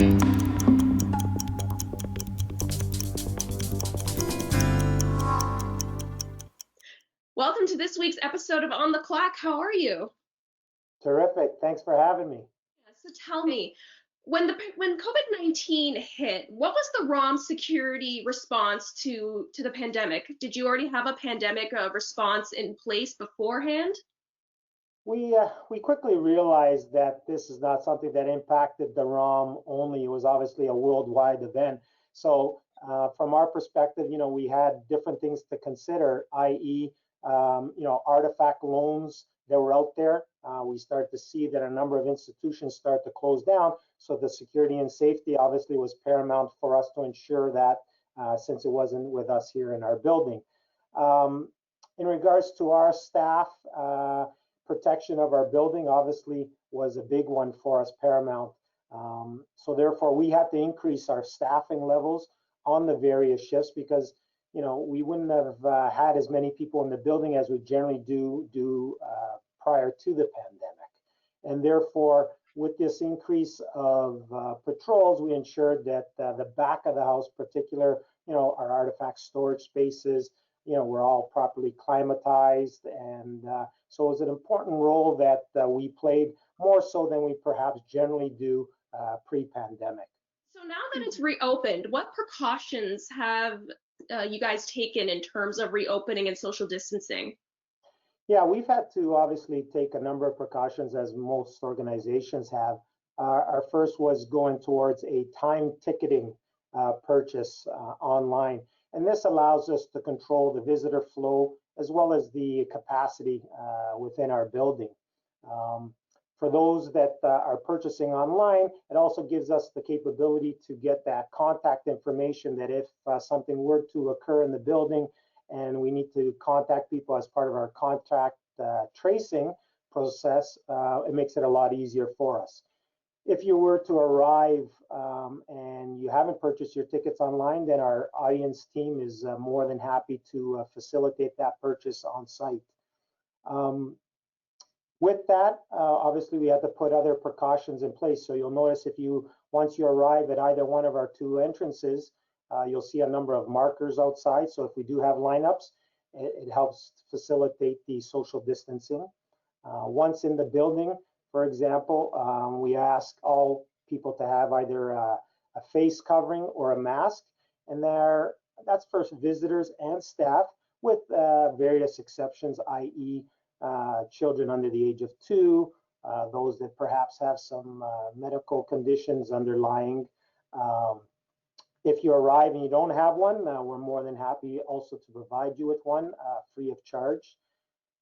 Welcome to this week's episode of On the Clock. How are you? Terrific. Thanks for having me. So tell me, when COVID-19 hit, what was the ROM security response to the pandemic? Did you already have a pandemic response in place beforehand? We quickly realized that this is not something that impacted the ROM only. It was obviously a worldwide event. So from our perspective, we had different things to consider, i.e., artifact loans that were out there. We started to see that a number of institutions start to close down. So the security and safety obviously was paramount for us to ensure that since it wasn't with us here in our building. In regards to our staff, protection of our building obviously was a big one for us, paramount. So therefore, we had to increase our staffing levels on the various shifts because we wouldn't have had as many people in the building as we generally do prior to the pandemic. And therefore, with this increase of patrols, we ensured that the back of the house, particular, our artifact storage spaces, were all properly climatized. And so it was an important role that we played, more so than we perhaps generally do pre-pandemic. So now that it's reopened, what precautions have you guys taken in terms of reopening and social distancing? Yeah, we've had to obviously take a number of precautions, as most organizations have. Our first was going towards a time ticketing purchase online. And this allows us to control the visitor flow as well as the capacity within our building. For those that are purchasing online, it also gives us the capability to get that contact information that if something were to occur in the building and we need to contact people as part of our contact tracing process, it makes it a lot easier for us. If you were to arrive and you haven't purchased your tickets online, then our audience team is more than happy to facilitate that purchase on site. With that, obviously we had to put other precautions in place. So you'll notice once you arrive at either one of our two entrances, you'll see a number of markers outside. So if we do have lineups, it helps facilitate the social distancing. Once in the building, for example, we ask all people to have either a face covering or a mask, and that's for visitors and staff, with various exceptions, i.e., children under the age of 2, those that perhaps have some medical conditions underlying. If you arrive and you don't have one, we're more than happy also to provide you with one free of charge.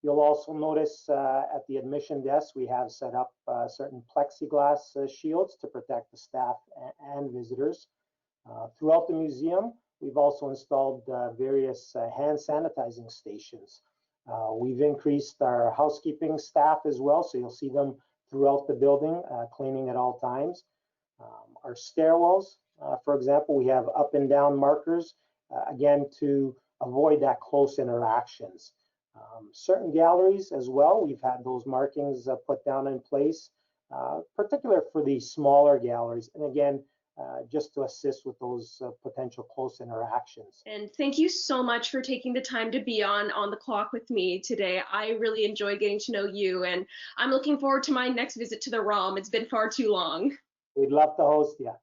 You'll also notice at the admission desk, we have set up certain plexiglass shields to protect the staff and visitors. Throughout the museum, we've also installed various hand sanitizing stations. We've increased our housekeeping staff as well, so you'll see them throughout the building, cleaning at all times. Our stairwells, for example, we have up and down markers, again, to avoid that close interactions. Certain galleries as well, we've had those markings put down in place, particular for the smaller galleries. And again, just to assist with those potential close interactions. And thank you so much for taking the time to be on the clock with me today. I really enjoyed getting to know you, and I'm looking forward to my next visit to the ROM. It's been far too long. We'd love to host you.